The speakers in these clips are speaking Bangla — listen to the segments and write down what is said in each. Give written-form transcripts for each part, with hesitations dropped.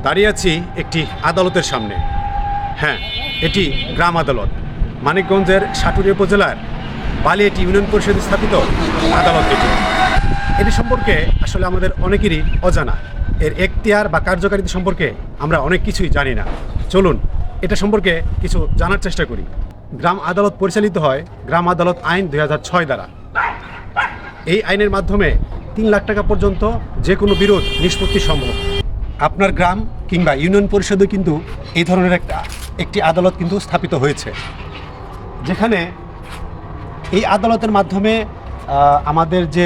দাঁড়িয়ে আছি একটি আদালতের সামনে। হ্যাঁ, এটি গ্রাম আদালত, মানিকগঞ্জের সাটুরিয়া উপজেলার বালিয়াটি ইউনিয়ন পরিষদে স্থাপিত আদালত। এটি সম্পর্কে আসলে আমাদের অনেকেরই অজানা। এর এখতিয়ার বা কার্যকারিতা সম্পর্কে আমরা অনেক কিছুই জানি না। চলুন এটা সম্পর্কে কিছু জানার চেষ্টা করি। গ্রাম আদালত পরিচালিত হয় গ্রাম আদালত আইন 2006 দ্বারা। এই আইনের মাধ্যমে 3 লাখ টাকা পর্যন্ত যে কোনো বিরোধ নিষ্পত্তি সম্ভব। আপনার গ্রাম কিংবা ইউনিয়ন পরিষদে কিন্তু এই ধরনের একটি আদালত কিন্তু স্থাপিত হয়েছে, যেখানে এই আদালতের মাধ্যমে আমাদের যে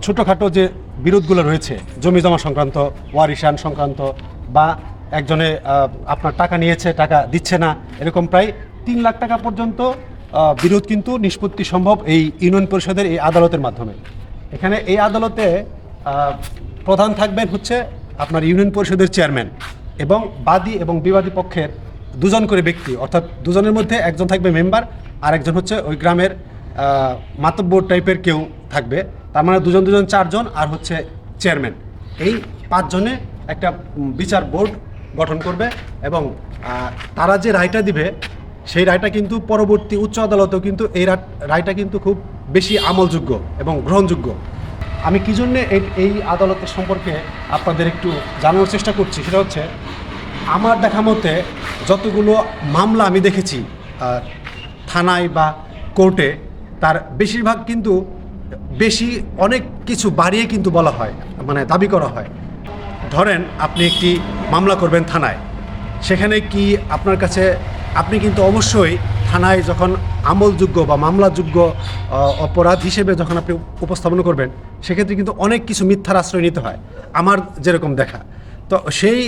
ছোটোখাটো যে বিরোধগুলো রয়েছে, জমি জমা সংক্রান্ত, ওয়ারিশান সংক্রান্ত, বা একজনে আপনার টাকা নিয়েছে, টাকা দিচ্ছে না, এরকম প্রায় 3 লাখ টাকা পর্যন্ত বিরোধ কিন্তু নিষ্পত্তি সম্ভব এই ইউনিয়ন পরিষদের এই আদালতের মাধ্যমে। এখানে এই আদালতে প্রধান থাকবেন হচ্ছে আপনার ইউনিয়ন পরিষদের চেয়ারম্যান এবং বাদী এবং বিবাদী পক্ষের 2 জন করে ব্যক্তি, অর্থাৎ 2 জনের মধ্যে একজন থাকবে মেম্বার আর একজন হচ্ছে ওই গ্রামের মাতব্বর টাইপের কেউ থাকবে। তার মানে 2 জন 4 জন, আর হচ্ছে চেয়ারম্যান। এই 5 জনে একটা বিচার বোর্ড গঠন করবে এবং তারা যে রায়টা দিবে সেই রায়টা কিন্তু পরবর্তী উচ্চ আদালতেও কিন্তু এই রায়টা কিন্তু খুব বেশি আমলযোগ্য এবং গ্রহণযোগ্য। আমি কী জন্যে এই আদালতের সম্পর্কে আপনাদের একটু জানানোর চেষ্টা করছি, সেটা হচ্ছে আমার দেখা মতে যতগুলো মামলা আমি দেখেছি থানায় বা কোর্টে, তার বেশিরভাগ কিন্তু অনেক কিছু বাড়িয়ে কিন্তু বলা হয়, মানে দাবি করা হয়। ধরেন আপনি একটি মামলা করবেন থানায়, সেখানে কি আপনার কাছে আপনি কিন্তু অবশ্যই থানায় যখন আমলযোগ্য বা মামলাযোগ্য অপরাধ হিসেবে যখন আপনি উপস্থাপন করবেন, সেক্ষেত্রে কিন্তু অনেক কিছু মিথ্যার আশ্রয় নিতে হয় আমার যেরকম দেখা। তো সেই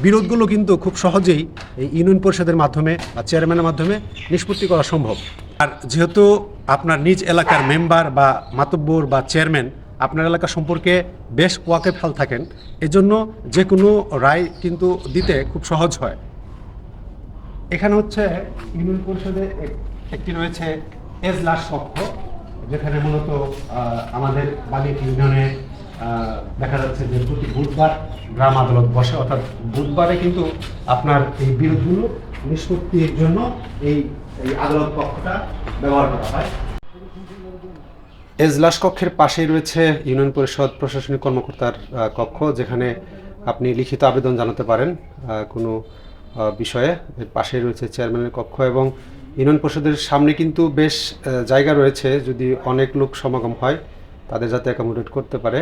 বিরোধগুলো কিন্তু খুব সহজেই এই ইউনিয়ন পরিষদের মাধ্যমে বা চেয়ারম্যানের মাধ্যমে নিষ্পত্তি করা সম্ভব। আর যেহেতু আপনার নিজ এলাকার মেম্বার বা মাতব্বর বা চেয়ারম্যান আপনার এলাকা সম্পর্কে বেশ ওয়াকিবহাল থাকেন, এজন্য যে কোনো রায় কিন্তু দিতে খুব সহজ হয়। এখানে হচ্ছে ইউনিয়ন পরিষদে একটি রয়েছে এজলাস কক্ষ, যেখানে মূলত আমাদের বালিয়াটি ইউনিয়নে দেখা যাচ্ছে যে প্রতি বুধবার গ্রাম আদালত বসে, অর্থাৎ বুধবারে কিন্তু আপনার এই বিরোধগুলো নিষ্পত্তির জন্য এই আদালত কক্ষটা ব্যবহার করা হয়। এজলাস কক্ষের পাশেই রয়েছে ইউনিয়ন পরিষদ প্রশাসনিক কর্মকর্তার কক্ষ, যেখানে আপনি লিখিত আবেদন জানাতে পারেন কোনো বিষয়ে। এর পাশেই রয়েছে চেয়ারম্যানের কক্ষ এবং ইউনিয়ন পরিষদের সামনে কিন্তু বেশ জায়গা রয়েছে, যদি অনেক লোক সমাগম হয় তাদের যাতে অ্যাকোমোডেট করতে পারে